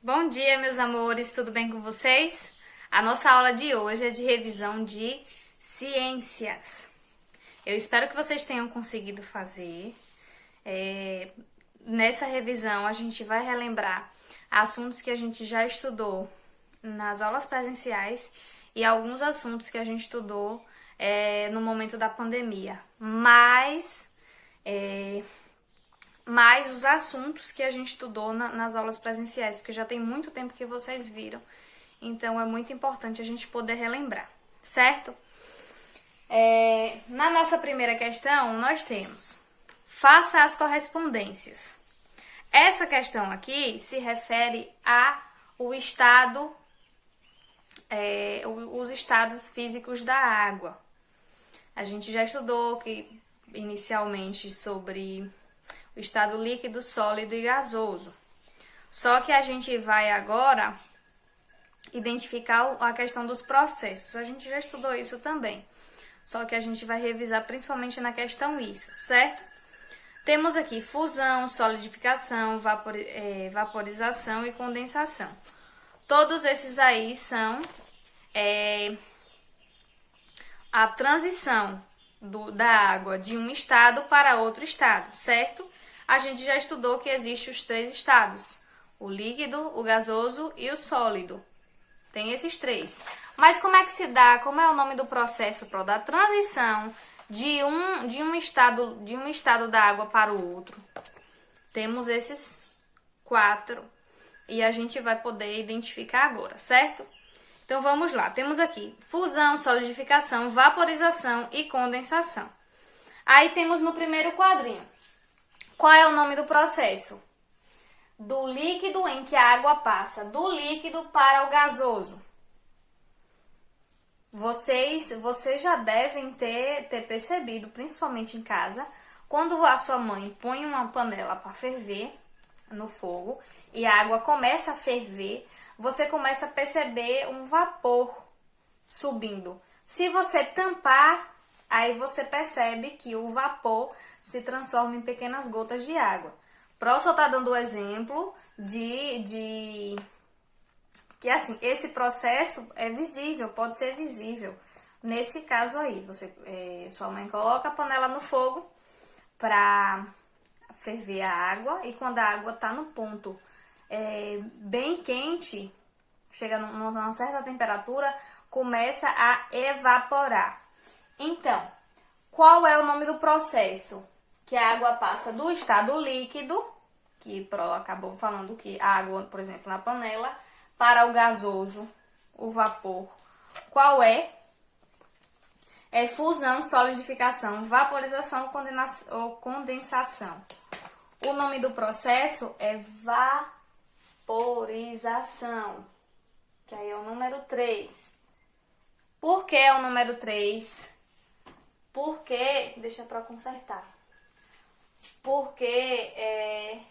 Bom dia, meus amores, tudo bem com vocês? A nossa aula de hoje é de revisão de ciências. Eu espero que vocês tenham conseguido fazer. Nessa revisão, a gente vai relembrar assuntos que a gente já estudou nas aulas presenciais e alguns assuntos que a gente estudou no momento da pandemia. Mais os assuntos que a gente estudou nas aulas presenciais, porque já tem muito tempo que vocês viram, então é muito importante a gente poder relembrar, certo? Na nossa primeira questão, nós temos: faça as correspondências. Essa questão aqui se refere ao estado, os estados físicos da água. A gente já estudou inicialmente sobre o estado líquido, sólido e gasoso. Só que a gente vai agora identificar a questão dos processos. A gente já estudou isso também. Só que a gente vai revisar principalmente na questão isso, certo? Temos aqui fusão, solidificação, vaporização e condensação. Todos esses aí são a transição da água de um estado para outro estado, certo? A gente já estudou que existem os três estados: o líquido, o gasoso e o sólido. Tem esses três. Mas como é que se dá? Como é o nome do processo da transição de um estado da água para o outro? Temos esses 4 e a gente vai poder identificar agora, certo? Então vamos lá. Temos aqui fusão, solidificação, vaporização e condensação. Aí temos no primeiro quadrinho: qual é o nome do processo? Do líquido em que a água passa do líquido para o gasoso. Vocês já devem ter percebido, principalmente em casa, quando a sua mãe põe uma panela para ferver no fogo e a água começa a ferver, você começa a perceber um vapor subindo. Se você tampar, aí você percebe que o vapor se transforma em pequenas gotas de água. Para só estar dando o exemplo que assim, esse processo é visível, pode ser visível. Nesse caso aí, sua mãe coloca a panela no fogo para ferver a água, e quando a água está no ponto bem quente, chega numa certa temperatura, começa a evaporar. Então, qual é o nome do processo? Que a água passa do estado líquido, que Pro acabou falando que a água, por exemplo, na panela, para o gasoso, o vapor. Qual é? É fusão, solidificação, vaporização ou condensação. O nome do processo é vaporização, que aí é o número 3. Por que é o número 3? Porque, deixa para consertar. Porque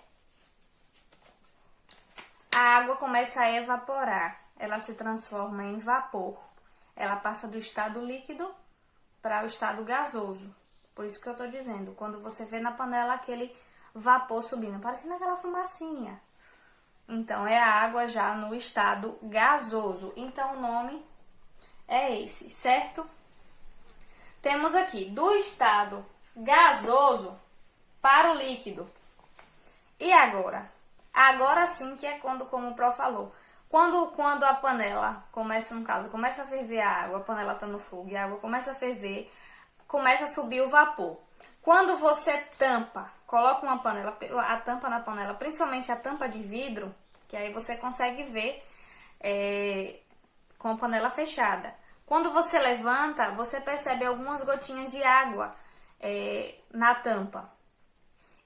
a água começa a evaporar, ela se transforma em vapor. Ela passa do estado líquido para o estado gasoso. Por isso que eu estou dizendo, quando você vê na panela aquele vapor subindo, parecendo aquela fumacinha. Então, é a água já no estado gasoso. Então, o nome é esse, certo? Temos aqui do estado gasoso para o líquido. E agora? Agora sim que é quando, como o Pro falou, quando a panela começa, no caso, começa a ferver a água, a panela está no fogo e a água começa a ferver, começa a subir o vapor. Quando você tampa, coloca a tampa na panela, principalmente a tampa de vidro, que aí você consegue ver com a panela fechada. Quando você levanta, você percebe algumas gotinhas de água na tampa.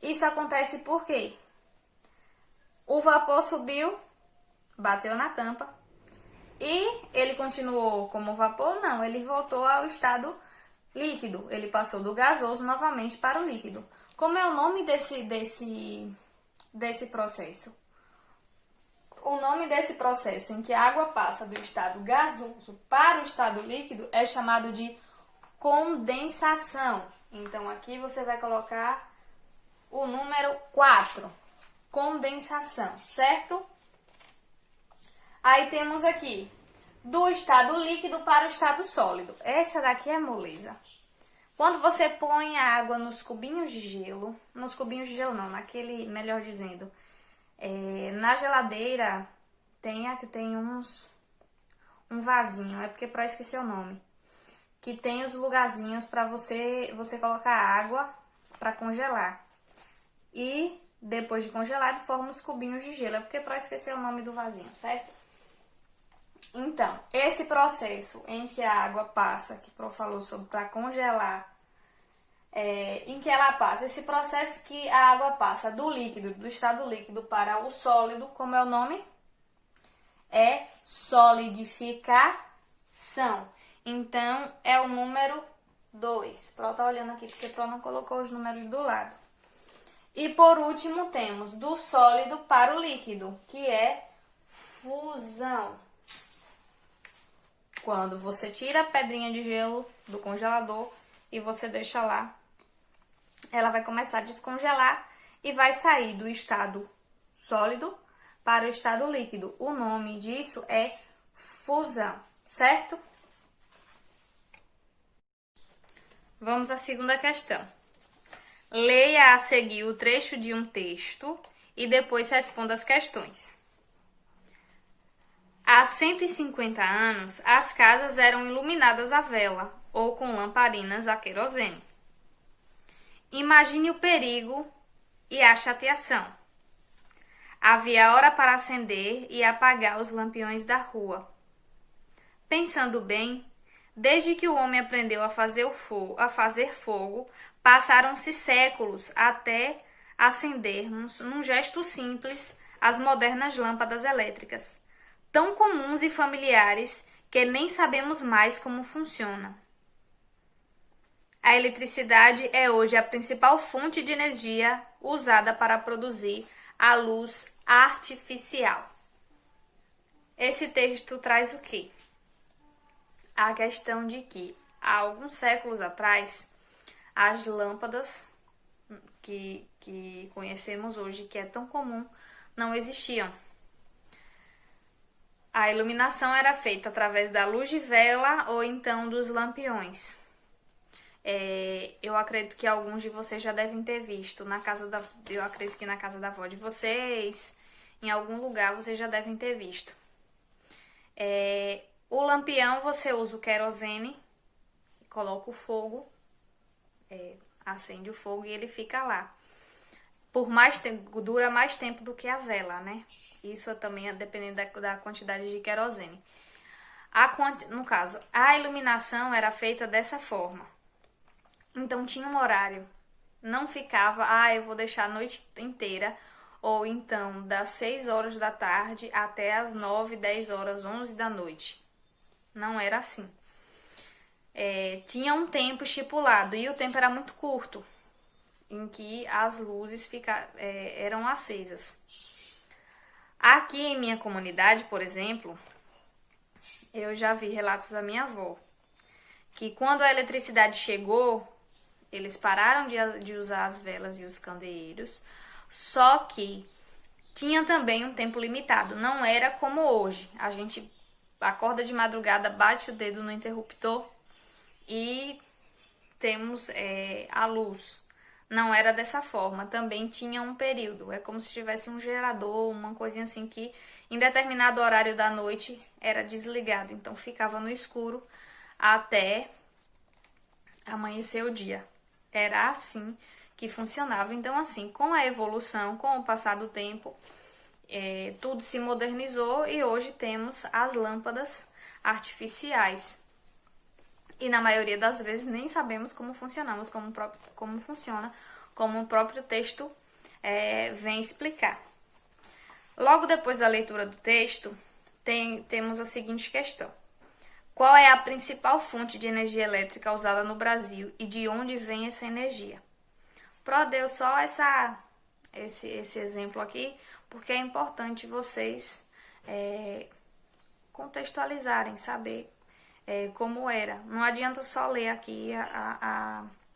Isso acontece por quê? O vapor subiu, bateu na tampa e ele continuou como vapor? Não, ele voltou ao estado líquido. Ele passou do gasoso novamente para o líquido. Como é o nome desse processo? O nome desse processo em que a água passa do estado gasoso para o estado líquido é chamado de condensação. Então, aqui você vai colocar o número 4. Condensação, certo? Aí temos aqui, do estado líquido para o estado sólido. Essa daqui é moleza. Quando você põe a água nos cubinhos de gelo, nos cubinhos de gelo não, naquele, melhor dizendo, na geladeira tem um vasinho, é porque para esquecer o nome, que tem os lugarzinhos para você colocar água para congelar. E depois de congelado forma os cubinhos de gelo, é porque para esquecer o nome do vasinho, certo? Então, esse processo em que a água passa, que o Pro falou sobre para congelar, em que ela passa, esse processo que a água passa do líquido, do estado líquido para o sólido, como é o nome? É solidificação. Então, é o número 2. Pro tá olhando aqui porque Pro não colocou os números do lado. E por último, temos do sólido para o líquido, que é fusão. Quando você tira a pedrinha de gelo do congelador e você deixa lá, ela vai começar a descongelar e vai sair do estado sólido para o estado líquido. O nome disso é fusão, certo? Vamos à segunda questão. Leia a seguir o trecho de um texto e depois responda as questões. Há 150 anos, as casas eram iluminadas a vela ou com lamparinas a querosene. Imagine o perigo e a chateação. Havia hora para acender e apagar os lampiões da rua. Pensando bem, desde que o homem aprendeu a fazer fogo, passaram-se séculos até acendermos, num gesto simples, as modernas lâmpadas elétricas, tão comuns e familiares que nem sabemos mais como funciona. A eletricidade é hoje a principal fonte de energia usada para produzir a luz artificial. Esse texto traz o quê? A questão de que, há alguns séculos atrás, as lâmpadas que conhecemos hoje, que é tão comum, não existiam. A iluminação era feita através da luz de vela ou então dos lampiões. Eu acredito que alguns de vocês já devem ter visto eu acredito que na casa da avó de vocês, em algum lugar vocês já devem ter visto. O lampião você usa o querosene, coloca o fogo, acende o fogo e ele fica lá. Por mais tempo, dura mais tempo do que a vela, né? Isso também é dependendo da quantidade de querosene. No caso, a iluminação era feita dessa forma. Então tinha um horário. Não ficava, eu vou deixar a noite inteira, ou então das 6 horas da tarde até as 9, 10 horas, 11 da noite. Não era assim. Tinha um tempo estipulado e o tempo era muito curto, em que as luzes eram acesas. Aqui em minha comunidade, por exemplo, eu já vi relatos da minha avó, que quando a eletricidade chegou, eles pararam de usar as velas e os candeeiros, só que tinha também um tempo limitado, não era como hoje. A gente acorda de madrugada, bate o dedo no interruptor e temos a luz. Não era dessa forma, também tinha um período. É como se tivesse um gerador, uma coisinha assim que em determinado horário da noite era desligado. Então ficava no escuro até amanhecer o dia. Era assim que funcionava. Então assim, com a evolução, com o passar do tempo, tudo se modernizou e hoje temos as lâmpadas artificiais. E na maioria das vezes nem sabemos como funcionamos, como funciona, como o próprio texto vem explicar. Logo depois da leitura do texto, temos a seguinte questão. Qual é a principal fonte de energia elétrica usada no Brasil e de onde vem essa energia? Pro deu só esse exemplo aqui, porque é importante vocês contextualizarem, saber como era. Não adianta só ler aqui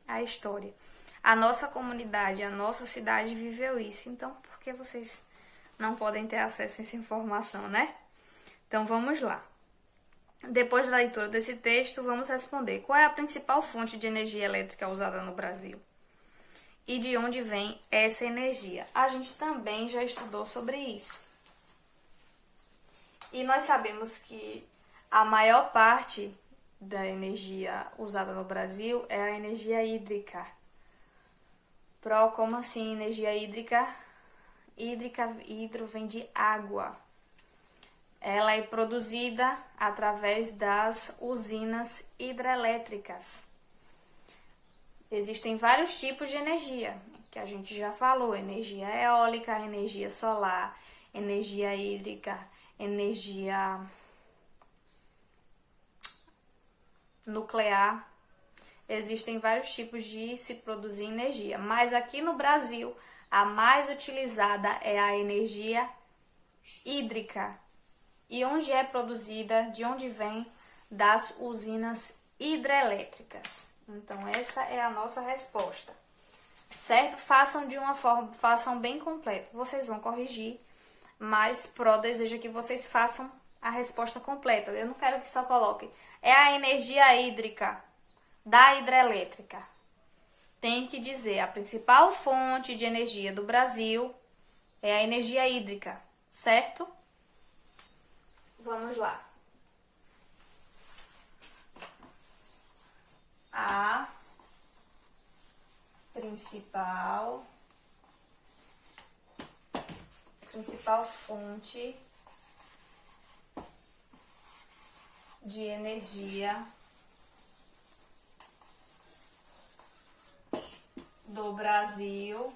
a história. A nossa comunidade, a nossa cidade viveu isso. Então, por que vocês não podem ter acesso a essa informação, né? Então vamos lá. Depois da leitura desse texto, vamos responder: qual é a principal fonte de energia elétrica usada no Brasil? E de onde vem essa energia? A gente também já estudou sobre isso. E nós sabemos que a maior parte da energia usada no Brasil é a energia hídrica. Como assim energia hídrica? Hidro vem de água. Ela é produzida através das usinas hidrelétricas. Existem vários tipos de energia, que a gente já falou: energia eólica, energia solar, energia hídrica, energia nuclear. Existem vários tipos de se produzir energia, mas aqui no Brasil a mais utilizada é a energia hídrica. E onde é produzida, de onde vem? Das usinas hidrelétricas. Então essa é a nossa resposta, certo? Façam de uma forma, façam bem completo. Vocês vão corrigir, mas Pro deseja que vocês façam a resposta completa. Eu não quero que só coloque é a energia hídrica da hidrelétrica. Tem que dizer: a principal fonte de energia do Brasil é a energia hídrica, certo? Vamos lá. A principal fonte de energia do Brasil,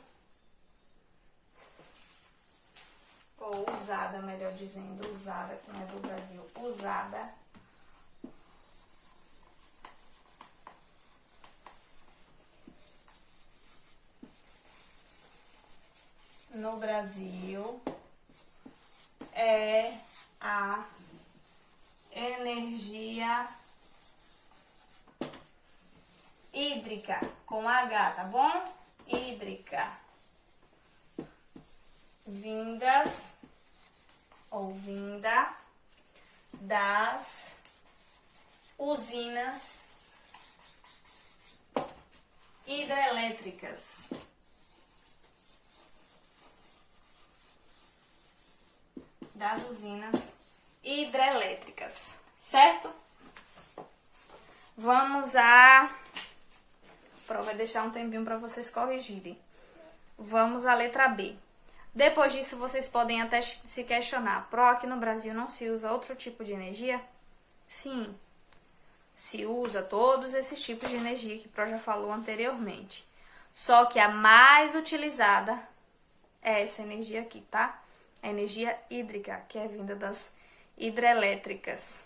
ou usada, melhor dizendo, usada, que não é do Brasil, usada no Brasil é a energia hídrica, com H, tá bom? Hídrica. Vinda das usinas hidrelétricas. Das usinas hidrelétricas, certo? Vamos a... Vai deixar um tempinho para vocês corrigirem. Vamos à letra B. Depois disso, vocês podem até se questionar: aqui no Brasil não se usa outro tipo de energia? Sim, se usa todos esses tipos de energia que Pro já falou anteriormente. Só que a mais utilizada é essa energia aqui, tá? A energia hídrica, que é vinda das hidrelétricas.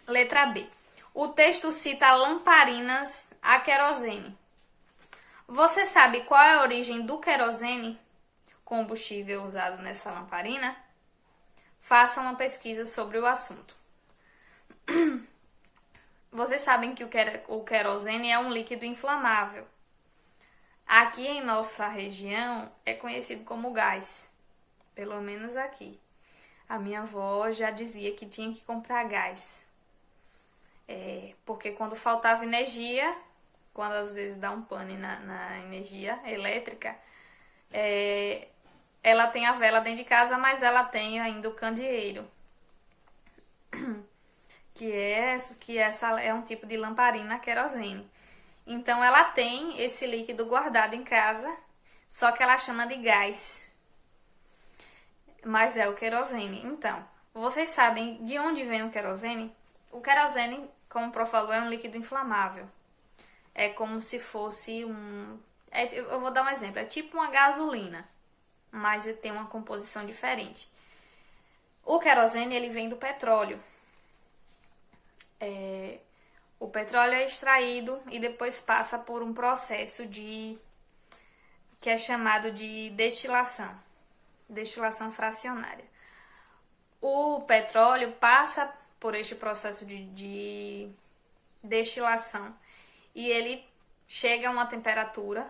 Letra B. O texto cita lamparinas a querosene. Você sabe qual é a origem do querosene, combustível usado nessa lamparina? Faça uma pesquisa sobre o assunto. Vocês sabem que o querosene é um líquido inflamável. Aqui em nossa região é conhecido como gás, pelo menos aqui. A minha avó já dizia que tinha que comprar gás. Porque quando faltava energia, quando às vezes dá um pane na energia elétrica, ela tem a vela dentro de casa, mas ela tem ainda o candeeiro, que essa é um tipo de lamparina querosene. Então ela tem esse líquido guardado em casa, só que ela chama de gás, mas é o querosene. Então, vocês sabem de onde vem o querosene? O querosene, como o Pro falou, é um líquido inflamável. É como se fosse eu vou dar um exemplo. É tipo uma gasolina, mas ele tem uma composição diferente. O querosene, ele vem do petróleo. O petróleo é extraído e depois passa por um processo que é chamado de destilação fracionária. O petróleo passa por este processo de destilação e ele chega a uma temperatura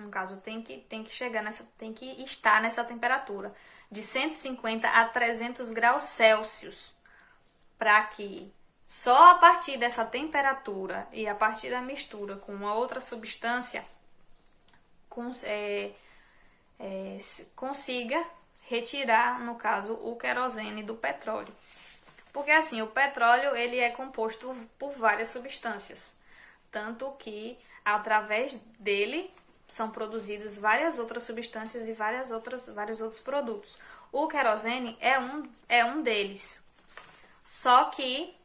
No caso, tem que chegar nessa, tem que estar nessa temperatura de 150 a 300 graus Celsius, para que só a partir dessa temperatura e a partir da mistura com uma outra substância consiga retirar, no caso, o querosene do petróleo. Porque assim, o petróleo ele é composto por várias substâncias, tanto que através dele são produzidas várias outras substâncias e vários outros produtos. O querosene é um deles. Só que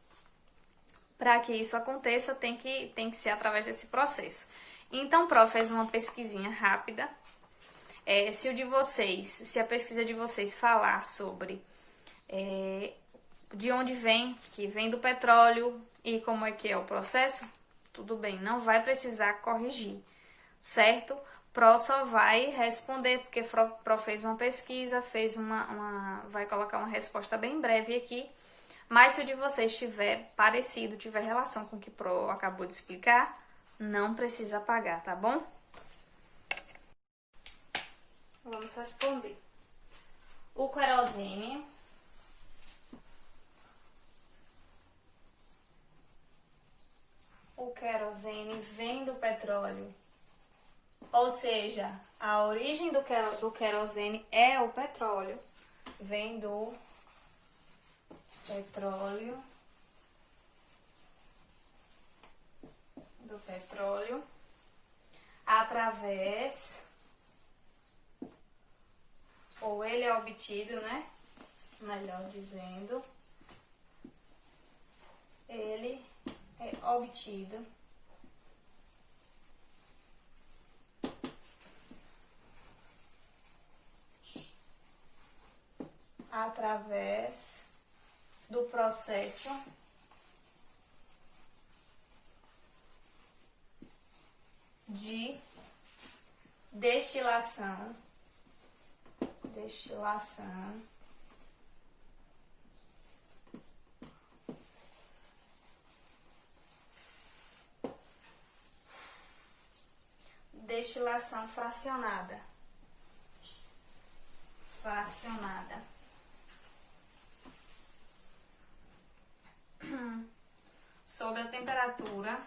para que isso aconteça tem que ser através desse processo. Então, o Pro fez uma pesquisinha rápida. Se a pesquisa de vocês falar sobre de onde vem, que vem do petróleo e como é que é o processo, tudo bem, não vai precisar corrigir, certo? Pro só vai responder, porque Pro fez uma pesquisa, vai colocar uma resposta bem breve aqui, mas se o de vocês tiver parecido, tiver relação com o que Pro acabou de explicar, não precisa apagar, tá bom? Vamos responder. O querosene vem do petróleo, ou seja, a origem do querosene é o petróleo, vem do petróleo, através, ou ele é obtido, né? Melhor dizendo, ele é obtido através do processo de destilação fracionada. Sob a temperatura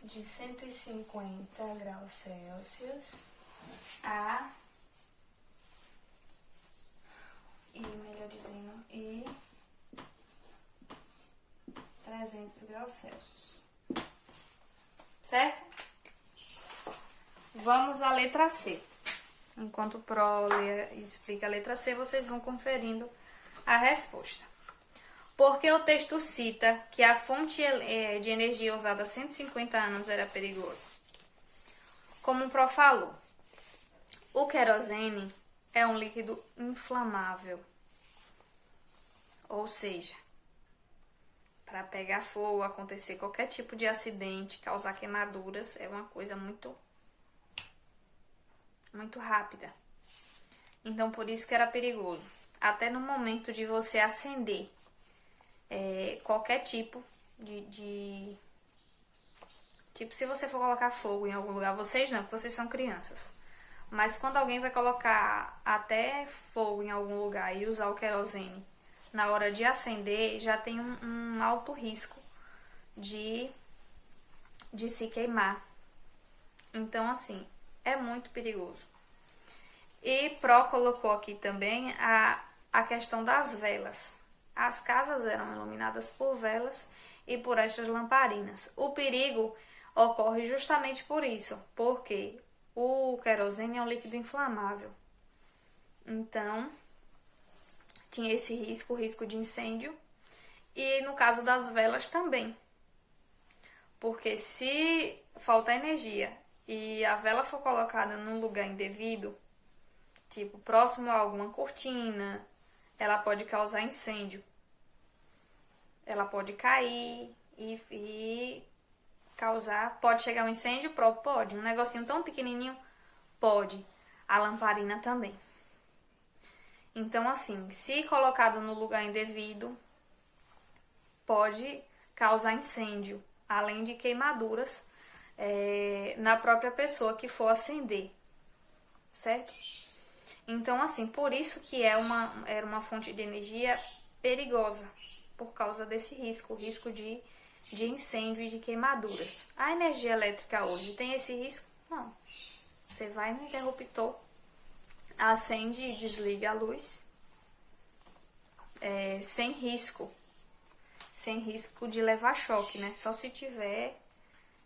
de 150 graus Celsius a, e 300 graus Celsius. Certo? Vamos à letra C. Enquanto o Pro explica a letra C, vocês vão conferindo a resposta. Porque o texto cita que a fonte de energia usada há 150 anos era perigosa. Como o Pro falou, o querosene é um líquido inflamável. Ou seja, para pegar fogo, acontecer qualquer tipo de acidente, causar queimaduras, é uma coisa muito rápida. Então, por isso que era perigoso. Até no momento de você acender qualquer tipo de... Tipo, se você for colocar fogo em algum lugar, vocês não, porque vocês são crianças. Mas quando alguém vai colocar até fogo em algum lugar e usar o querosene, na hora de acender, já tem um alto risco de se queimar. Então, assim, é muito perigoso. E Pro colocou aqui também a questão das velas. As casas eram iluminadas por velas e por estas lamparinas. O perigo ocorre justamente por isso, porque o querosene é um líquido inflamável. Então, tinha esse risco, o risco de incêndio. E no caso das velas também. Porque se faltar energia e a vela for colocada num lugar indevido, tipo próximo a alguma cortina, ela pode causar incêndio. Ela pode cair e causar... Pode chegar um incêndio? Pode. Um negocinho tão pequenininho? Pode. A lamparina também. Então, assim, se colocado no lugar indevido, pode causar incêndio, além de queimaduras na própria pessoa que for acender, certo? Então, assim, por isso que era uma fonte de energia perigosa, por causa desse risco, o risco de incêndio e de queimaduras. A energia elétrica hoje tem esse risco? Não. Você vai no interruptor, acende e desliga a luz, sem risco de levar choque, né? Só se tiver,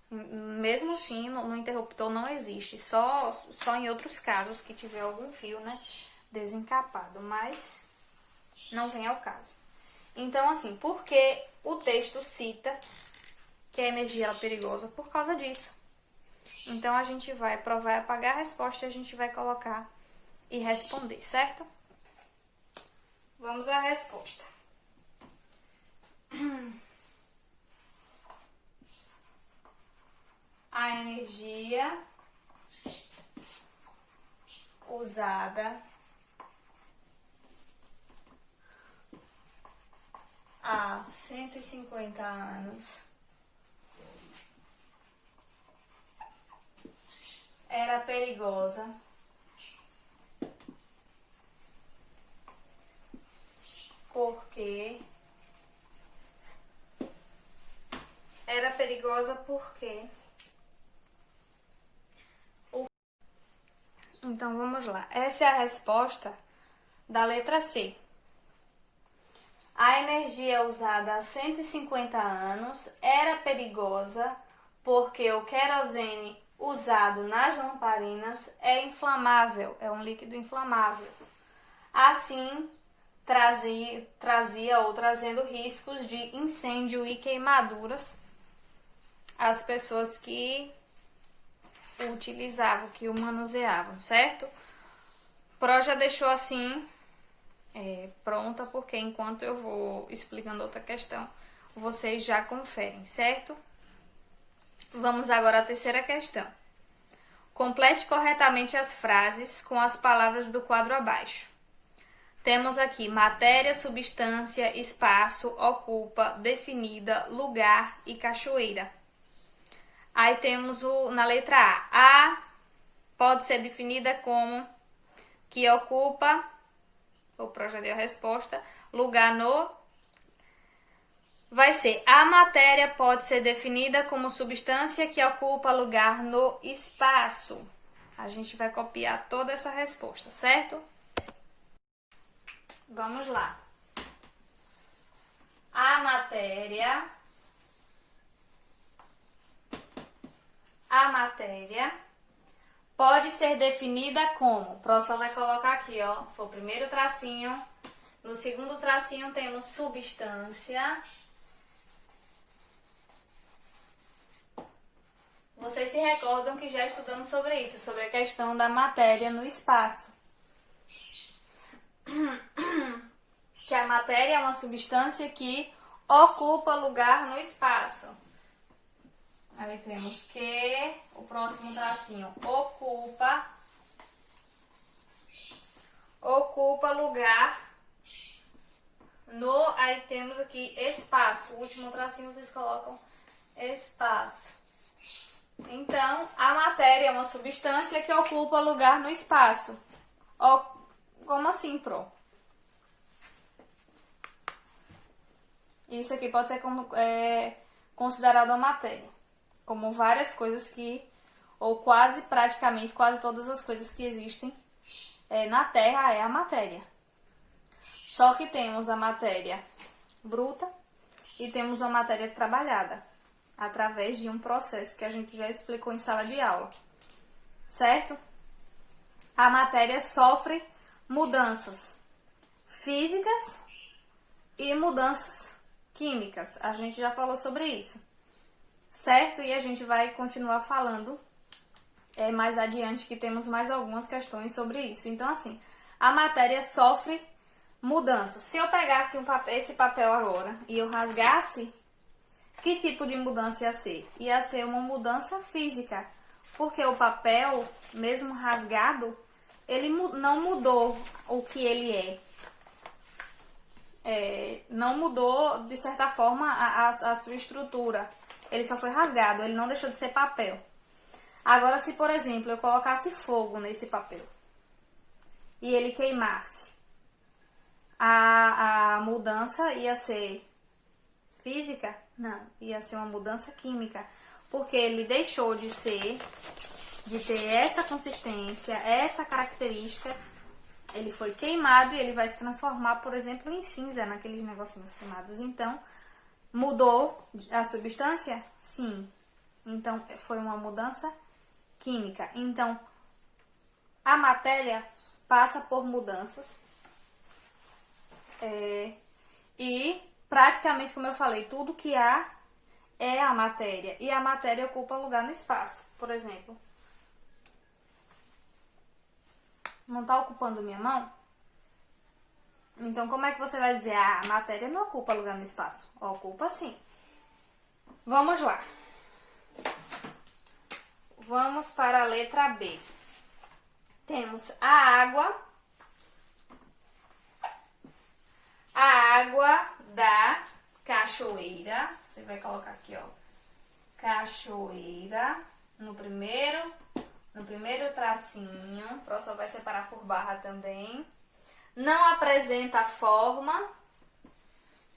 mesmo assim, no interruptor não existe, só em outros casos que tiver algum fio, né, desencapado, mas não vem ao caso. Então, assim, por que o texto cita que a energia é perigosa? Por causa disso. Então, a gente vai provar e apagar a resposta e a gente vai colocar e responder, certo? Vamos à resposta. A energia usada há 150 anos era perigosa porque Então vamos lá. Essa é a resposta da letra C. A energia usada há 150 anos era perigosa porque o querosene usado nas lamparinas é inflamável, é um líquido inflamável. Assim, trazendo riscos de incêndio e queimaduras às pessoas que o utilizavam, que o manuseavam, certo? Pro já deixou assim pronta, porque enquanto eu vou explicando outra questão, vocês já conferem, certo? Vamos agora à terceira questão. Complete corretamente as frases com as palavras do quadro abaixo. Temos aqui matéria, substância, espaço, ocupa, definida, lugar e cachoeira. Aí temos na letra A. A pode ser definida como que ocupa, o Pro já deu a resposta, lugar no. Vai ser a matéria pode ser definida como substância que ocupa lugar no espaço. A gente vai copiar toda essa resposta, certo? Vamos lá. A matéria pode ser definida como, o professor vai colocar aqui, ó, foi o primeiro tracinho. No segundo tracinho temos substância. Vocês se recordam que já estudamos sobre isso, sobre a questão da matéria no espaço. Que a matéria é uma substância que ocupa lugar no espaço. Aí temos que o próximo tracinho ocupa lugar no. Aí temos aqui espaço. O último tracinho vocês colocam espaço. Então, a matéria é uma substância que ocupa lugar no espaço. Como assim, Pro? Isso aqui pode ser considerado uma matéria. Como várias coisas que, ou quase, praticamente, quase todas as coisas que existem na Terra é a matéria. Só que temos a matéria bruta e temos a matéria trabalhada, através de um processo que a gente já explicou em sala de aula, certo? A matéria sofre mudanças físicas e mudanças químicas. A gente já falou sobre isso, certo? E a gente vai continuar falando mais adiante, que temos mais algumas questões sobre isso. Então, assim, a matéria sofre mudanças. Se eu pegasse esse papel agora e eu rasgasse, que tipo de mudança ia ser? Ia ser uma mudança física, porque o papel, mesmo rasgado, ele não mudou o que ele não mudou, de certa forma, a sua estrutura. Ele só foi rasgado, ele não deixou de ser papel. Agora, se, por exemplo, eu colocasse fogo nesse papel e ele queimasse, a mudança ia ser física? Não, ia ser uma mudança química, porque ele deixou de ter essa consistência, essa característica. Ele foi queimado e ele vai se transformar, por exemplo, em cinza, naqueles negocinhos queimados. Então, mudou a substância? Sim. Então, foi uma mudança química. Então, a matéria passa por mudanças. E, praticamente, como eu falei, tudo que há é a matéria. E a matéria ocupa lugar no espaço. Por exemplo, não está ocupando minha mão? Então, como é que você vai dizer, a matéria não ocupa lugar no espaço? Ocupa sim. Vamos lá. Vamos para a letra B. Temos a água da cachoeira. Você vai colocar aqui, ó, cachoeira no primeiro tracinho. O próximo vai separar por barra também. Não apresenta forma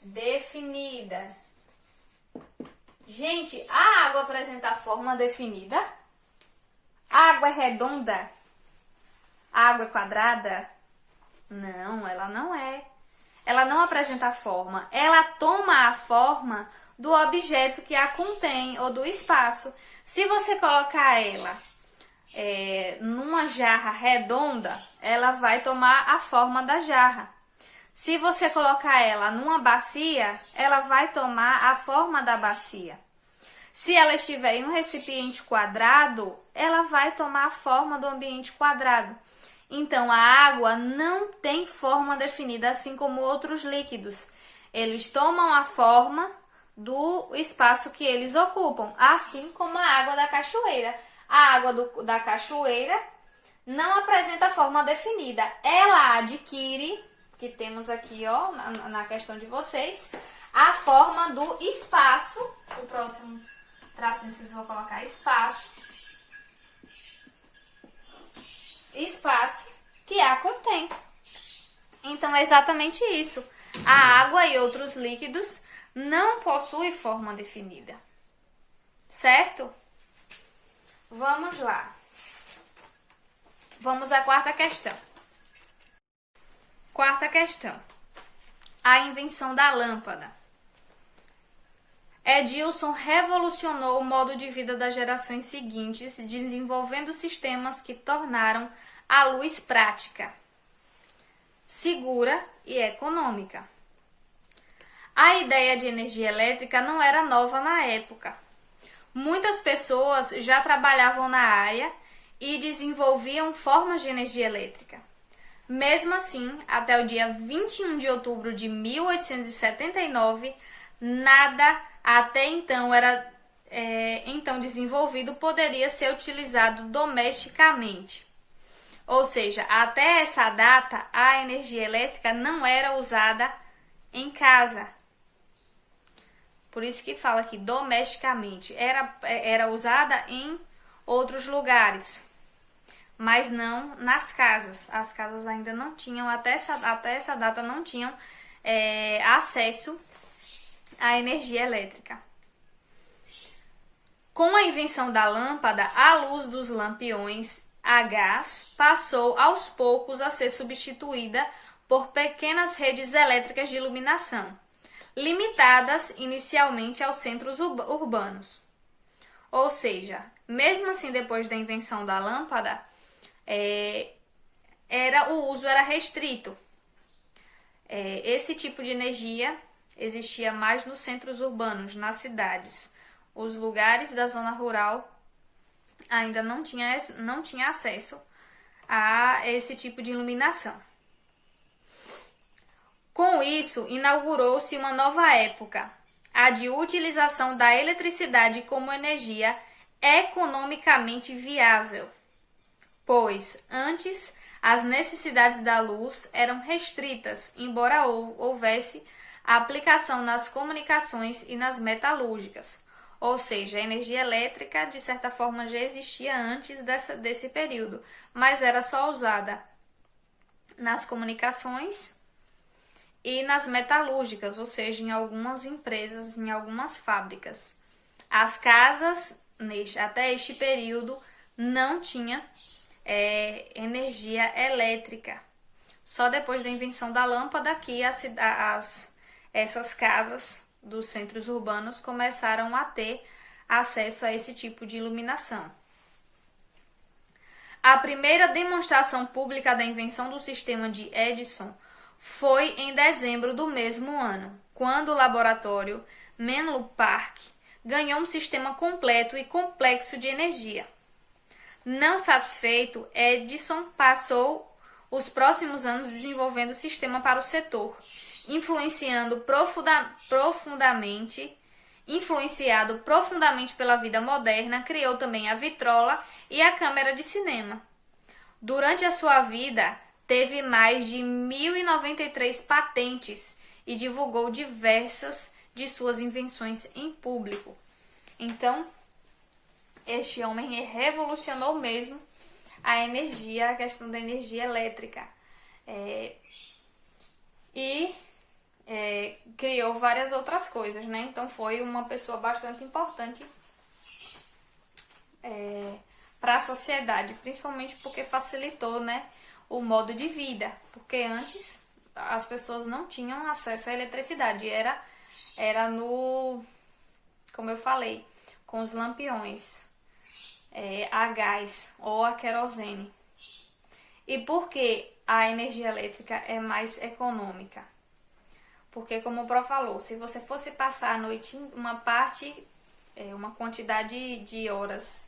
definida. Gente, a água apresenta forma definida? A água é redonda? A água é quadrada? Não, ela não é. Ela não apresenta forma. Ela toma a forma do objeto que a contém ou do espaço. Se você colocar ela numa jarra redonda, ela vai tomar a forma da jarra. Se você colocar ela numa bacia, ela vai tomar a forma da bacia. Se ela estiver em um recipiente quadrado, ela vai tomar a forma do ambiente quadrado. Então, a água não tem forma definida, assim como outros líquidos. Eles tomam a forma do espaço que eles ocupam, assim como a água da cachoeira. A água da cachoeira não apresenta forma definida. Ela adquire, que temos aqui, ó, na questão de vocês, a forma do espaço. O próximo tracinho vocês vão colocar espaço. Espaço que a contém. Então, é exatamente isso. A água e outros líquidos não possuem forma definida. Certo? Vamos lá. Vamos à quarta questão. Quarta questão. A invenção da lâmpada. Edilson revolucionou o modo de vida das gerações seguintes, desenvolvendo sistemas que tornaram a luz prática, segura e econômica. A ideia de energia elétrica não era nova na época. Muitas pessoas já trabalhavam na área e desenvolviam formas de energia elétrica. Mesmo assim, até o dia 21 de outubro de 1879, nada até então era desenvolvido poderia ser utilizado domesticamente. Ou seja, até essa data, a energia elétrica não era usada em casa. Por isso que fala aqui domesticamente. Era usada em outros lugares, mas não nas casas. As casas ainda não tinham, até essa data, não tinham acesso à energia elétrica. Com a invenção da lâmpada, a luz dos lampiões a gás passou aos poucos a ser substituída por pequenas redes elétricas de iluminação, limitadas inicialmente aos centros urbanos. Ou seja, mesmo assim, depois da invenção da lâmpada, o uso era restrito. Esse tipo de energia existia mais nos centros urbanos, nas cidades. Os lugares da zona rural ainda não tinha acesso a esse tipo de iluminação. Com isso, inaugurou-se uma nova época, a de utilização da eletricidade como energia economicamente viável, pois antes as necessidades da luz eram restritas, embora houvesse a aplicação nas comunicações e nas metalúrgicas. Ou seja, a energia elétrica, de certa forma, já existia antes desse período, mas era só usada nas comunicações e nas metalúrgicas, ou seja, em algumas empresas, em algumas fábricas. As casas, até este período, não tinham energia elétrica. Só depois da invenção da lâmpada que essas casas dos centros urbanos começaram a ter acesso a esse tipo de iluminação. A primeira demonstração pública da invenção do sistema de Edison foi em dezembro do mesmo ano, quando o laboratório Menlo Park ganhou um sistema completo e complexo de energia. Não satisfeito, Edison passou os próximos anos desenvolvendo o sistema para o setor, influenciado profundamente pela vida moderna, criou também a vitrola e a câmera de cinema. Durante a sua vida, teve mais de 1.093 patentes e divulgou diversas de suas invenções em público. Então, este homem revolucionou mesmo a questão da energia elétrica. Criou várias outras coisas, né? Então foi uma pessoa bastante importante para a sociedade, principalmente porque facilitou, né, o modo de vida, porque antes as pessoas não tinham acesso à eletricidade, era como eu falei, com os lampiões a gás ou a querosene. E por que a energia elétrica é mais econômica? Porque, como o Pro falou, se você fosse passar a noite uma quantidade de horas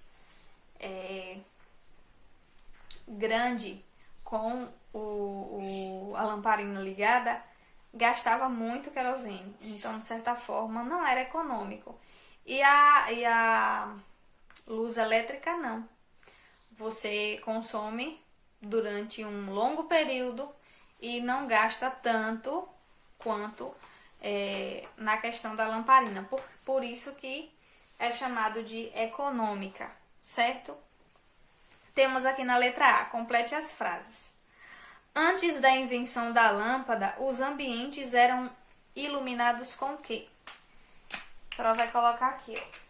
grande com a lamparina ligada, gastava muito querosene. Então, de certa forma, não era econômico. E a luz elétrica, não. Você consome durante um longo período e não gasta tanto quanto na questão da lamparina. Por isso que é chamado de econômica, certo? Temos aqui na letra A, complete as frases. Antes da invenção da lâmpada, os ambientes eram iluminados com o quê? A Pro vai colocar aqui, ó.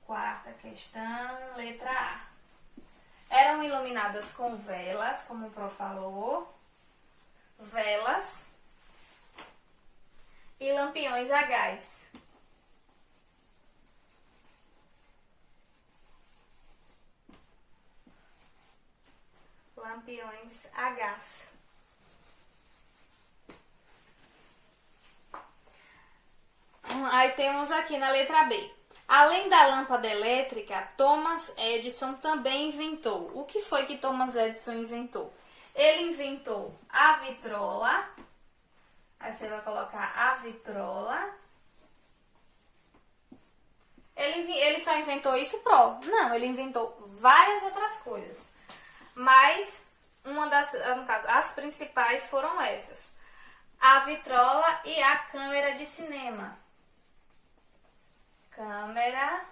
Quarta questão, letra A. Eram iluminadas com velas, como o Pro falou, velas e lampiões a gás. Lampiões a gás. Aí temos aqui na letra B. Além da lâmpada elétrica, Thomas Edison também inventou. O que foi que Thomas Edison inventou? Ele inventou a vitrola. Aí você vai colocar a vitrola. Ele só inventou isso, Pro? Não, ele inventou várias outras coisas. Mas, no caso, as principais foram essas. A vitrola e a câmera de cinema. Câmera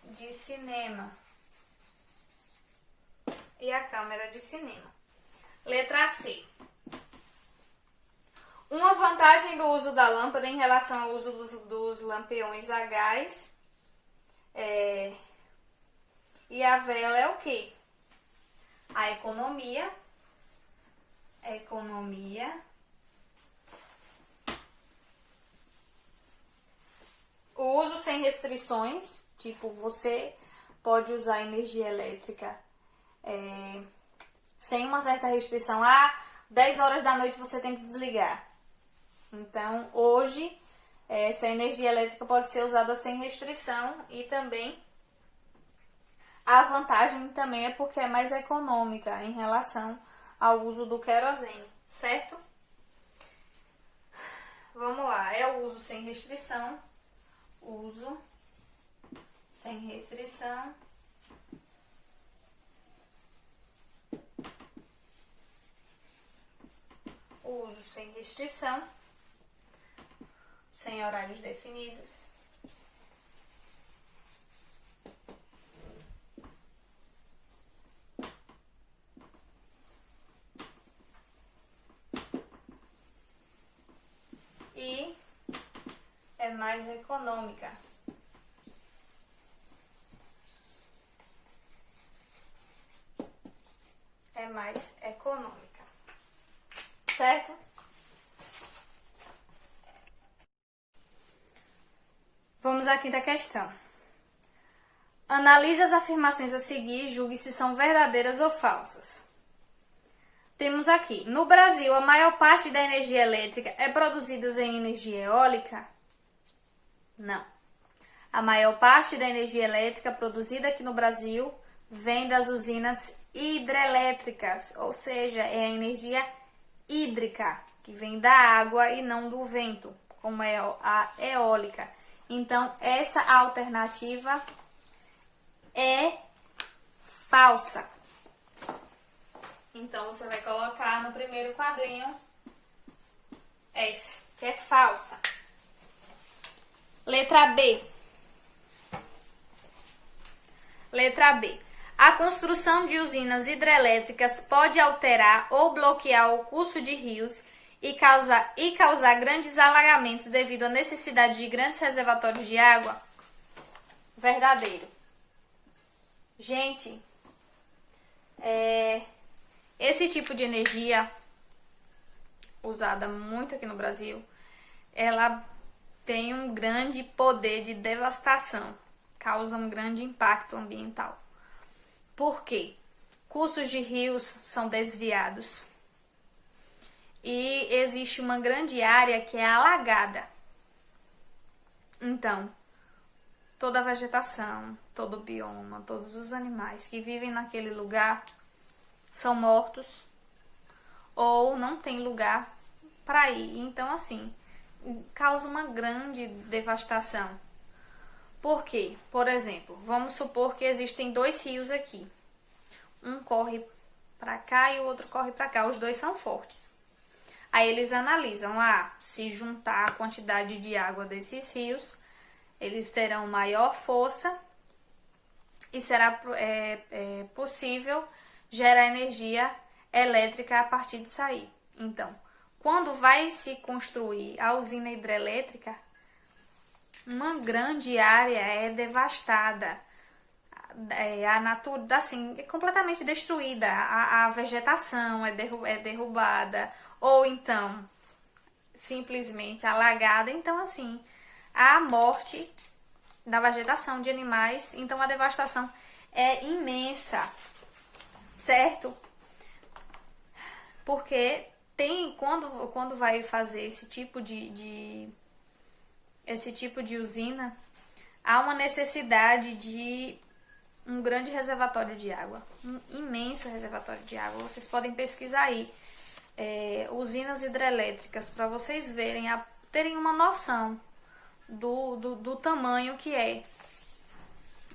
de cinema. E a câmera de cinema. Letra C. Uma vantagem do uso da lâmpada em relação ao uso dos lampiões a gás e a vela é o quê? A economia. O uso sem restrições, tipo, você pode usar energia elétrica sem uma certa restrição. 10 horas da noite você tem que desligar. Então, hoje, essa energia elétrica pode ser usada sem restrição e também a vantagem também é porque é mais econômica em relação ao uso do querosene, certo? Vamos lá, é o uso sem restrição. Uso sem restrição uso sem restrição, sem horários definidos. E é mais econômica. É mais econômica. Certo? Vamos à quinta questão. Analise as afirmações a seguir e julgue se são verdadeiras ou falsas. Temos aqui, no Brasil, a maior parte da energia elétrica é produzida em energia eólica? Não. A maior parte da energia elétrica produzida aqui no Brasil vem das usinas hidrelétricas, ou seja, é a energia hídrica, que vem da água e não do vento, como é a eólica. Então, essa alternativa é falsa. Então, você vai colocar no primeiro quadrinho F, que é falsa. Letra B. Letra B. A construção de usinas hidrelétricas pode alterar ou bloquear o curso de rios e causar grandes alagamentos devido à necessidade de grandes reservatórios de água? Verdadeiro. Gente, esse tipo de energia, usada muito aqui no Brasil, ela tem um grande poder de devastação, causa um grande impacto ambiental. Por quê? Cursos de rios são desviados e existe uma grande área que é alagada. Então, toda a vegetação, todo o bioma, todos os animais que vivem naquele lugar são mortos ou não tem lugar para ir. Então, assim, causa uma grande devastação. Por quê? Por exemplo, vamos supor que existem dois rios aqui. Um corre para cá e o outro corre para cá. Os dois são fortes. Aí eles analisam, se juntar a quantidade de água desses rios, eles terão maior força e será possível gerar energia elétrica a partir de sair. Então, quando vai se construir a usina hidrelétrica, uma grande área é devastada, a natureza assim, é completamente destruída, a vegetação é derrubada, ou então simplesmente alagada. Então, assim, há a morte da vegetação, de animais, então a devastação é imensa, certo? Porque quando vai fazer esse tipo de usina, há uma necessidade de um grande reservatório de água, um imenso reservatório de água. Vocês podem pesquisar aí, usinas hidrelétricas, para vocês terem uma noção do tamanho que é.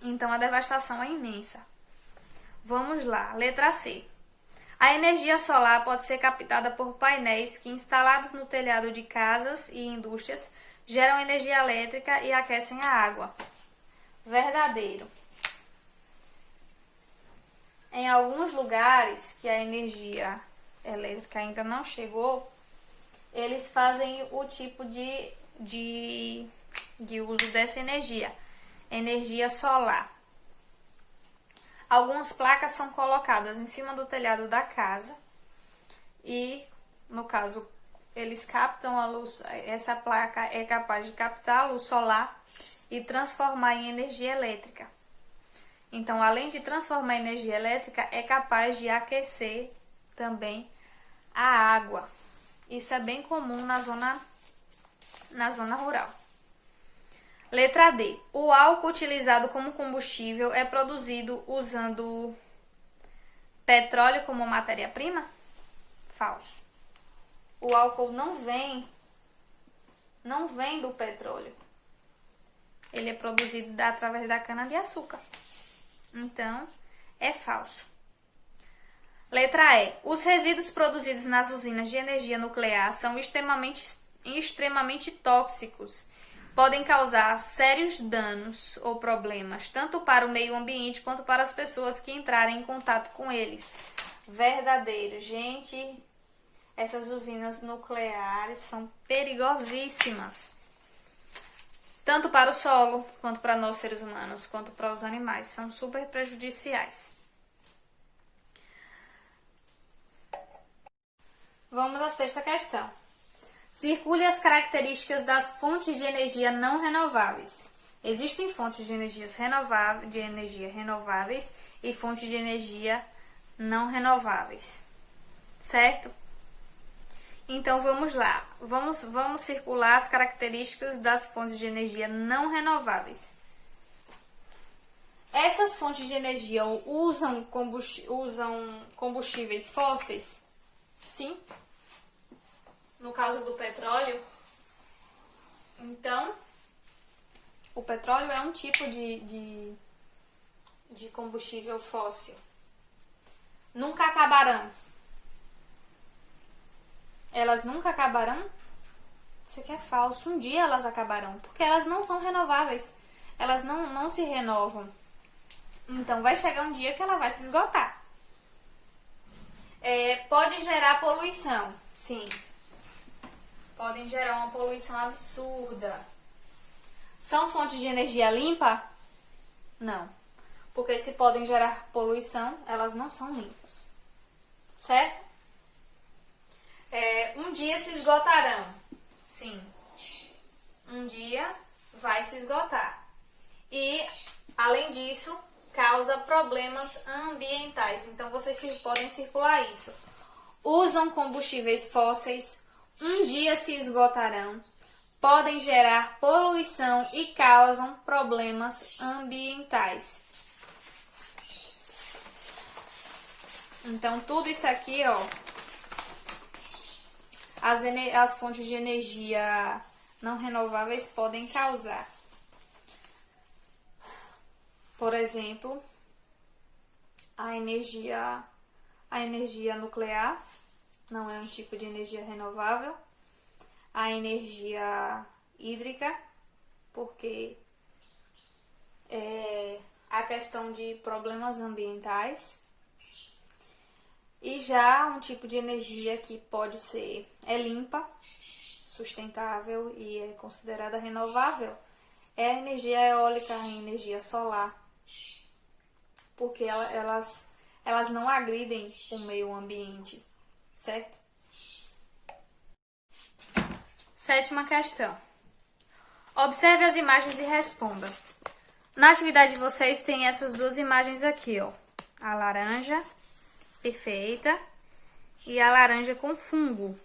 Então, a devastação é imensa. Vamos lá, letra C. A energia solar pode ser captada por painéis que, instalados no telhado de casas e indústrias, geram energia elétrica e aquecem a água. Verdadeiro. Em alguns lugares que a energia elétrica ainda não chegou, eles fazem o tipo de uso dessa energia solar. Algumas placas são colocadas em cima do telhado da casa e, no caso, eles captam a luz. Essa placa é capaz de captar a luz solar e transformar em energia elétrica. Então, além de transformar em energia elétrica, é capaz de aquecer também a água. Isso é bem comum na zona rural. Letra D. O álcool utilizado como combustível é produzido usando petróleo como matéria-prima? Falso. O álcool não vem do petróleo. Ele é produzido através da cana-de-açúcar. Então, é falso. Letra E. Os resíduos produzidos nas usinas de energia nuclear são extremamente tóxicos. Podem causar sérios danos ou problemas, tanto para o meio ambiente quanto para as pessoas que entrarem em contato com eles. Verdadeiro. Gente, essas usinas nucleares são perigosíssimas. Tanto para o solo, quanto para nós seres humanos, quanto para os animais. São super prejudiciais. Vamos à sexta questão. Circule as características das fontes de energia não renováveis. Existem fontes de energia renováveis e fontes de energia não renováveis. Certo? Então vamos lá. Vamos circular as características das fontes de energia não renováveis. Essas fontes de energia usam combustíveis fósseis? Sim. No caso do petróleo, então, o petróleo é um tipo de combustível fóssil. Nunca acabarão. Elas nunca acabarão? Isso aqui é falso. Um dia elas acabarão, porque elas não são renováveis. Elas não se renovam. Então, vai chegar um dia que ela vai se esgotar. Pode gerar poluição? Sim. Podem gerar uma poluição absurda. São fontes de energia limpa? Não. Porque se podem gerar poluição, elas não são limpas. Certo? Um dia se esgotarão? Sim. Um dia vai se esgotar. E, além disso, causa problemas ambientais. Então, vocês podem circular isso. Usam combustíveis fósseis, um dia se esgotarão, podem gerar poluição e causam problemas ambientais. Então, tudo isso aqui, ó, as fontes de energia não renováveis podem causar. Por exemplo, a energia nuclear não é um tipo de energia renovável. A energia hídrica, porque a questão de problemas ambientais. E já um tipo de energia que pode ser limpa, sustentável e é considerada renovável é a energia eólica, a energia solar, porque elas não agridem o meio ambiente, certo? Sétima questão. Observe as imagens e responda. Na atividade de vocês tem essas duas imagens aqui, ó. A laranja perfeita e a laranja com fungo.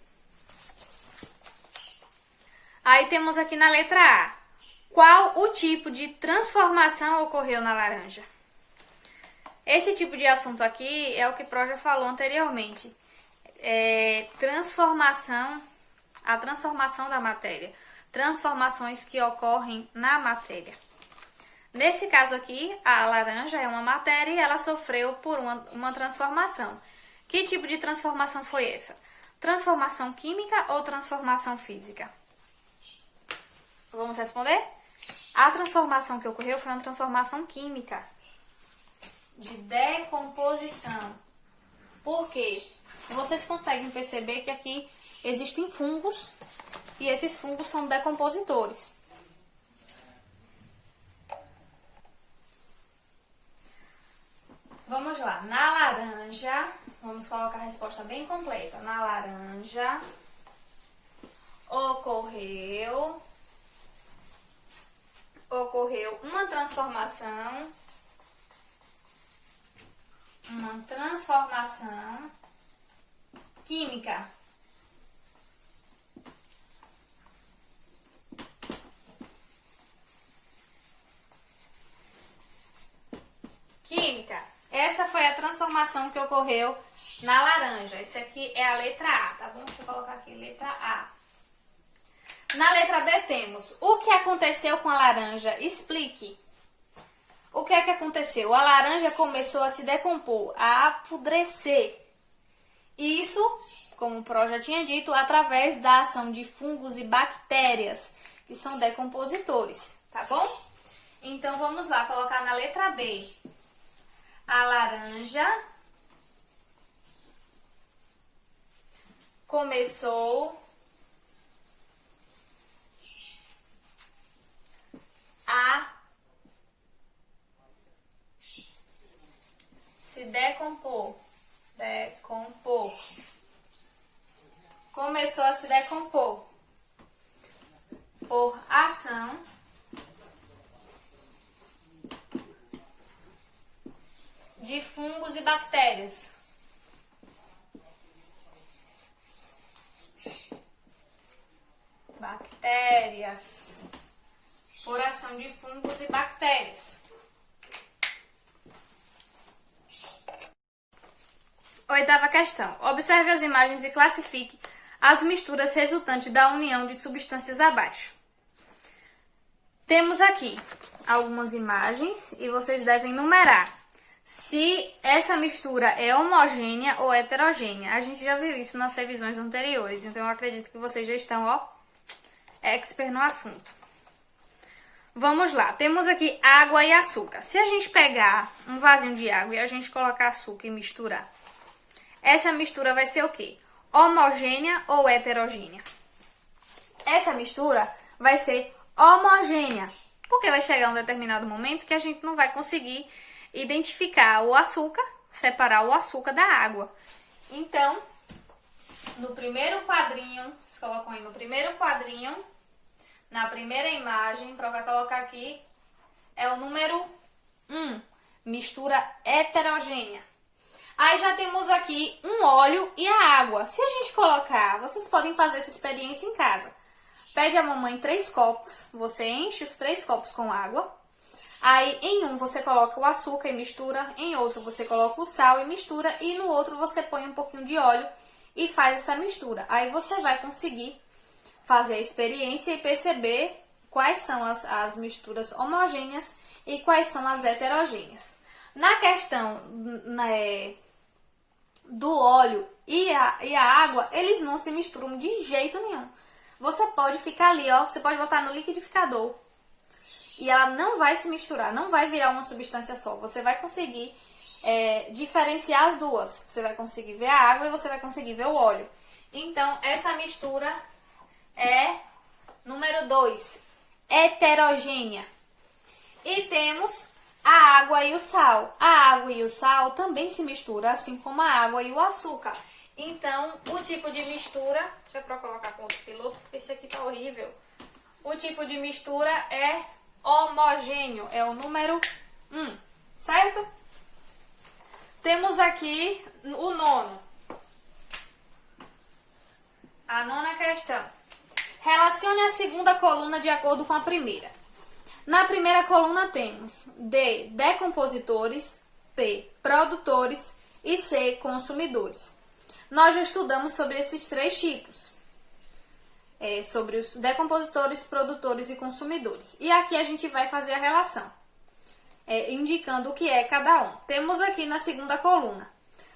Aí temos aqui na letra A. Qual o tipo de transformação ocorreu na laranja? Esse tipo de assunto aqui é o que Pro já falou anteriormente. A transformação da matéria. Transformações que ocorrem na matéria. Nesse caso aqui, a laranja é uma matéria e ela sofreu por uma transformação. Que tipo de transformação foi essa? Transformação química ou transformação física? Vamos responder? A transformação que ocorreu foi uma transformação química, de decomposição. Por quê? Vocês conseguem perceber que aqui existem fungos e esses fungos são decompositores. Vamos lá. Na laranja, vamos colocar a resposta bem completa. Na laranja ocorreu uma transformação química. Essa foi a transformação que ocorreu na laranja. Isso aqui é a letra A, tá bom? Deixa eu colocar aqui, letra A. Na letra B temos o que aconteceu com a laranja. Explique. O que é que aconteceu? A laranja começou a se decompor, a apodrecer. Isso, como o Pro já tinha dito, através da ação de fungos e bactérias, que são decompositores, tá bom? Então, vamos lá, colocar na letra B. A laranja começou a se decompor. Começou a se decompor por ação de fungos e bactérias. Por ação de fungos e bactérias. Oitava questão. Observe as imagens e classifique as misturas resultantes da união de substâncias abaixo. Temos aqui algumas imagens e vocês devem numerar se essa mistura é homogênea ou heterogênea. A gente já viu isso nas revisões anteriores, então eu acredito que vocês já estão, expert no assunto. Vamos lá, temos aqui água e açúcar. Se a gente pegar um vasinho de água e a gente colocar açúcar e misturar, essa mistura vai ser o quê? Homogênea ou heterogênea? Essa mistura vai ser homogênea, porque vai chegar um determinado momento que a gente não vai conseguir identificar o açúcar, separar o açúcar da água. Então, no primeiro quadrinho, vocês colocam aí no primeiro quadrinho, na primeira imagem, vai colocar aqui, é o número 1, mistura heterogênea. Aí já temos aqui um óleo e a água. Se a gente colocar, vocês podem fazer essa experiência em casa. Pede a mamãe 3 copos, você enche os 3 copos com água. Aí em um você coloca o açúcar e mistura, em outro você coloca o sal e mistura, e no outro você põe um pouquinho de óleo e faz essa mistura. Aí você vai conseguir fazer a experiência e perceber quais são as misturas homogêneas e quais são as heterogêneas. Na questão do óleo e a água, eles não se misturam de jeito nenhum. Você pode ficar ali, você pode botar no liquidificador e ela não vai se misturar, não vai virar uma substância só. Você vai conseguir diferenciar as duas. Você vai conseguir ver a água e você vai conseguir ver o óleo. Então, essa mistura é número 2, heterogênea. E temos a água e o sal. A água e o sal também se misturam, assim como a água e o açúcar. Então, o tipo de mistura... Deixa eu colocar com outro piloto, porque esse aqui tá horrível. O tipo de mistura é homogêneo, é o número 1, certo? Temos aqui o nono. A nona questão. Relacione a segunda coluna de acordo com a primeira. Na primeira coluna temos D, decompositores, P, produtores e C, consumidores. Nós já estudamos sobre esses 3 tipos, sobre os decompositores, produtores e consumidores. E aqui a gente vai fazer a relação, indicando o que é cada um. Temos aqui na segunda coluna,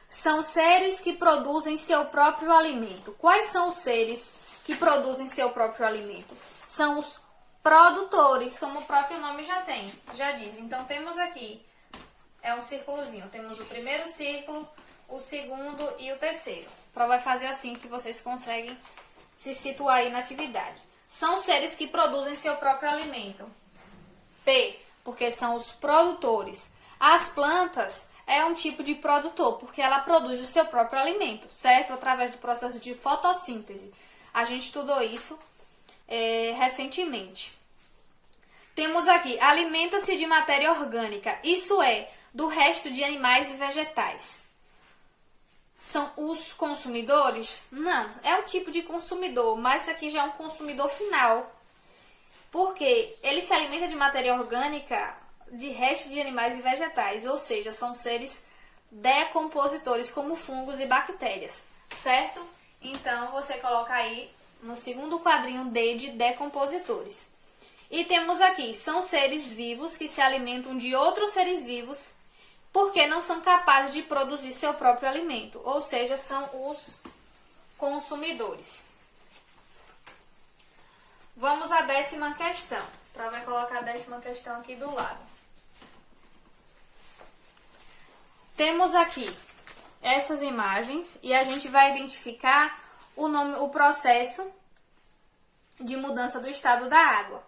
são seres que produzem seu próprio alimento. Quais são os seres que produzem seu próprio alimento? São os produtores, como o próprio nome já diz. Então, temos aqui, um círculozinho. Temos o primeiro círculo, o segundo e o terceiro. A prova vai fazer assim que vocês conseguem se situar aí na atividade. São seres que produzem seu próprio alimento. P, porque são os produtores. As plantas é um tipo de produtor, porque ela produz o seu próprio alimento, certo? Através do processo de fotossíntese. A gente estudou isso recentemente. Temos aqui, alimenta-se de matéria orgânica, isso é, do resto de animais e vegetais. São os consumidores? Não, é um tipo de consumidor, mas isso aqui já é um consumidor final. Porque ele se alimenta de matéria orgânica de resto de animais e vegetais, ou seja, são seres decompositores como fungos e bactérias, certo? Então, você coloca aí no segundo quadrinho D de decompositores. E temos aqui, são seres vivos que se alimentam de outros seres vivos porque não são capazes de produzir seu próprio alimento, ou seja, são os consumidores. Vamos à 10ª questão. Prova vai colocar a 10ª questão aqui do lado. Temos aqui essas imagens e a gente vai identificar o processo de mudança do estado da água.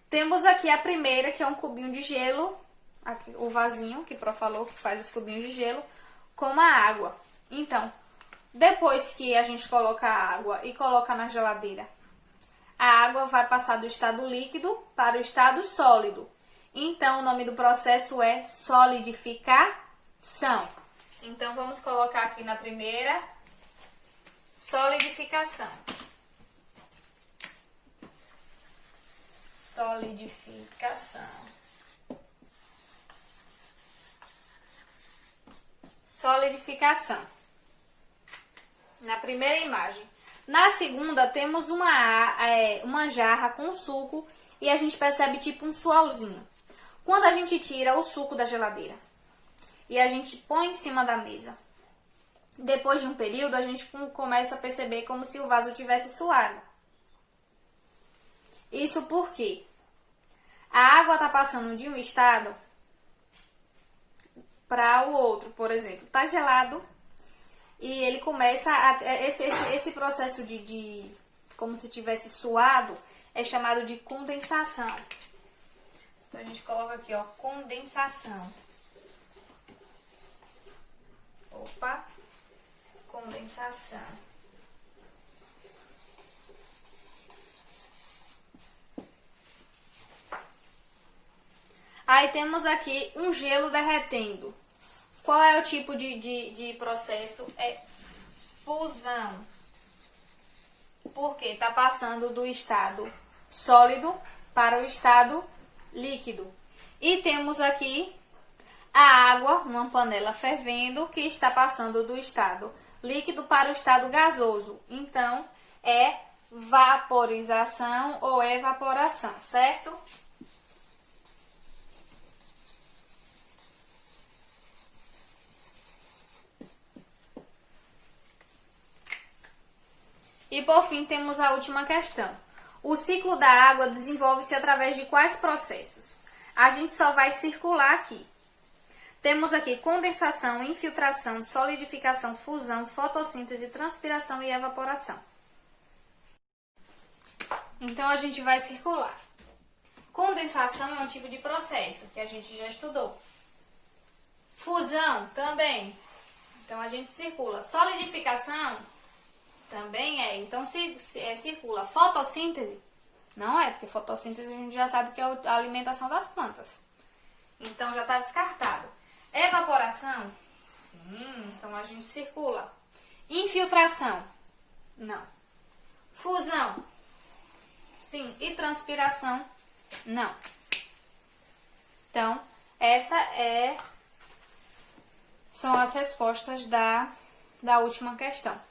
Temos aqui a primeira, que é um cubinho de gelo, aqui, o vasinho que Pro falou que faz os cubinhos de gelo, com a água. Então, depois que a gente coloca a água e coloca na geladeira, a água vai passar do estado líquido para o estado sólido. Então, o nome do processo é solidificação. Então, vamos colocar aqui na primeira, solidificação. Solidificação. Solidificação. Na primeira imagem. Na segunda, temos uma jarra com suco e a gente percebe tipo um sualzinho. Quando a gente tira o suco da geladeira e a gente põe em cima da mesa, depois de um período, a gente começa a perceber como se o vaso tivesse suado. Isso porque a água está passando de um estado para o outro, por exemplo. Está gelado e ele começa esse processo de como se tivesse suado é chamado de condensação. Então a gente coloca aqui, ó, condensação. Opa, condensação. Aí temos aqui um gelo derretendo. Qual é o tipo de processo? É fusão. Porque está passando do estado sólido para o estado líquido. E temos aqui a água, uma panela fervendo, que está passando do estado líquido para o estado gasoso. Então, é vaporização ou evaporação, certo? E por fim, temos a última questão. O ciclo da água desenvolve-se através de quais processos? A gente só vai circular aqui. Temos aqui condensação, infiltração, solidificação, fusão, fotossíntese, transpiração e evaporação. Então, a gente vai circular. Condensação é um tipo de processo que a gente já estudou. Fusão também. Então, a gente circula. Solidificação também é. Então, circula. Fotossíntese? Não é, porque fotossíntese a gente já sabe que é a alimentação das plantas. Então, já está descartado. Evaporação? Sim, então a gente circula. Infiltração? Não. Fusão? Sim. E transpiração? Não. Então, são as respostas da última questão.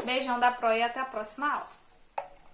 Beijão da Pro e até a próxima aula.